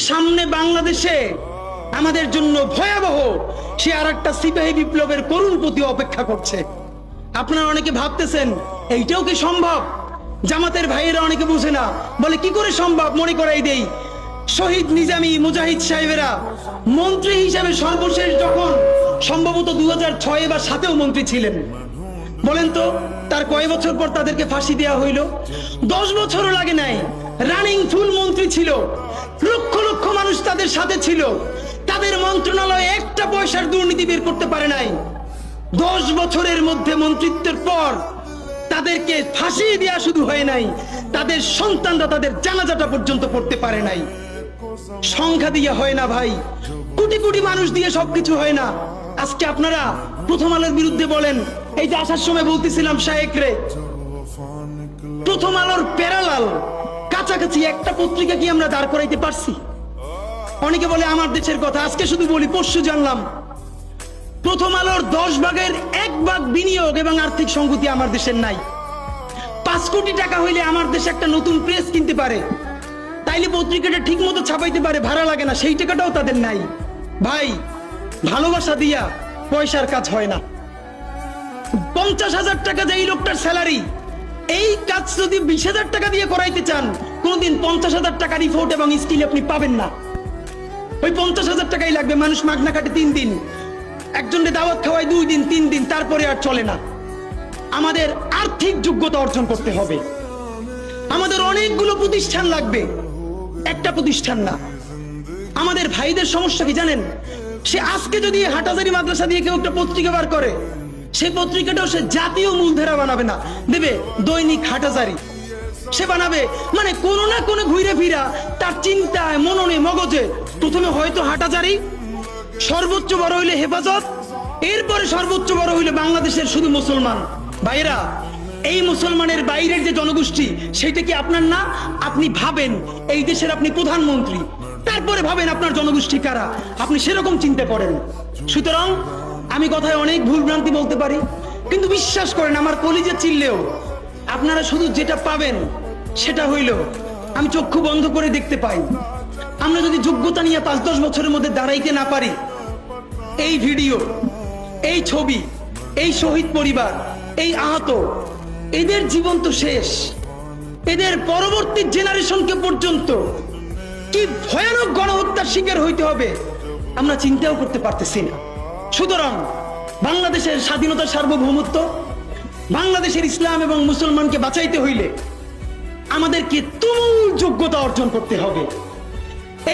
সামনে বাংলাদেশে আমাদের জন্য ভয়াবহ সে আরেকটা সিপাহী বিপ্লবের করুণ প্রতি অপেক্ষা করছে। আপনারা অনেকে ভাবতেছেন এইটাও কি সম্ভব? জামাতের ভাইয়েরা অনেকে বুঝে না, বলে কি করে সম্ভব? মনে করাই দেই, শহীদ নিজামী মুজাহিদ সাহেবেরা মন্ত্রী হিসাবে সর্বশেষ যখন সম্ভবত 2006 বা 2007-এও মন্ত্রী ছিলেন, বলেন তো তার কয় বছর পর তাদেরকে ফাঁসি দেওয়া হইল? 10 বছরও লাগে নাই। রানিং ফুল মন্ত্রী ছিল, লক্ষ লক্ষ মানুষ তাদের সাথে ছিল, তাদের মন্ত্রণালয়ে একটা পয়সার দুর্নীতি বের করতে পারে নাই। 10 বছরের মধ্যে মন্ত্রিত্বের পর তাদেরকে ফাঁসি দেওয়া শুধু হয় নাই, তাদের সন্তানরা তাদের জানাজাটা পর্যন্ত পড়তে পারে নাই। সংখ্যা দিয়ে হয় না ভাই, কোটি কোটি মানুষ দিয়ে সবকিছু হয় না। আজকে আপনারা প্রথম আলোর বিরুদ্ধে বলেন, এই যে আসার সময় বলতেছিলাম শায়েক রে, প্রথম আলোর প্যারালাল কাছাকাছি একটা পত্রিকা কি আমরা দাঁড় করাইতে পারছি? অনেকে বলে আমার দেশের কথা, আজকে শুধু বলি, পরশু জানলাম প্রথম আলোর 10 ভাগের 1 ভাগ বিনিয়োগ এবং আর্থিক সংগতি আমার দেশের নাই। 5 কোটি টাকা হইলে আমার দেশে একটা নতুন প্রেস কিনতে পারে, তাইলে পত্রিকাটা ঠিক মতো ছাপাইতে পারে, ভাড়া লাগে না, সেই টাকাটাও তাদের নাই। ভাই, ভালোবাসা দিয়া পয়সার কাজ হয় না। 50,000 টাকা যে এই লোকটার স্যালারি, এই কাজ যদি 20,000 টাকা দিয়ে করাইতে চান, কোনদিন 50,000 টাকা রিপোর্ট এবং স্কিল আপনি পাবেন না। ওই 50,000 টাকাই লাগবে। মানুষ মাগনা কাটে 3 দিন, একজনকে দাওয়াত খাওয়ায় 2 দিন 3 দিন, তারপরে আর চলে না। আমাদের আর্থিক যোগ্যতা অর্জন করতে হবে। আমাদের অনেকগুলো প্রতিষ্ঠান লাগবে, একটা প্রতিষ্ঠান না। আমাদের ভাইদের সমস্যা কি জানেন? সে আজকে যদি হাটাজারি মাদ্রাসা দিয়ে কেউ একটা পত্রিকা বার করে, সেই পত্রিকাটাও সে জাতীয় মূলধারা বানাবে না, দেবে দৈনিক হাটাজারি সে বানাবে। মানে কোনো না কোনো ঘুরে ফিরা তার চিন্তায়, মননে, মগজে প্রথমে হয়তো হাটাজারি, সর্বোচ্চ বড় হইলে হেফাজত, এরপরে সর্বোচ্চ বড় হইলে বাংলাদেশের শুধু মুসলমান। ভাইরা, এই মুসলমানের বাইরের যে জনগোষ্ঠী, সেটা কি আপনার না? আপনি ভাবেন এই দেশের আপনি প্রধানমন্ত্রী, তারপরে ভাবেন আপনার জনগোষ্ঠী কারা, আপনি সেরকম চিন্তা করেন। সুতরাং আমি কথায় অনেক ভুল ভ্রান্তি বলতে পারি, কিন্তু বিশ্বাস করেন আমার কলিজা চিল্লেও আপনারা শুধু যেটা পাবেন সেটা হইল আমি চক্ষু বন্ধ করে দেখতে পাই। আমরা যদি যোগ্যতা নিয়ে 5-10 বছরের মধ্যে দাঁড়াইতে না পারি, এই ভিডিও, এই ছবি, এই শহীদ পরিবার, এই আহত, এদের জীবন তো শেষ। এদের পরবর্তী জেনারেশনকে পর্যন্ত কি ভয়ানক গণহত্যার শিকার হইতে হবে আমরা চিন্তাও করতে পারতেছি না। সুতরাং বাংলাদেশের স্বাধীনতা, সার্বভৌমত্ব, বাংলাদেশের ইসলাম এবং মুসলমানকে বাঁচাইতে হইলে আমাদেরকে তুমুল যোগ্যতা অর্জন করতে হবে।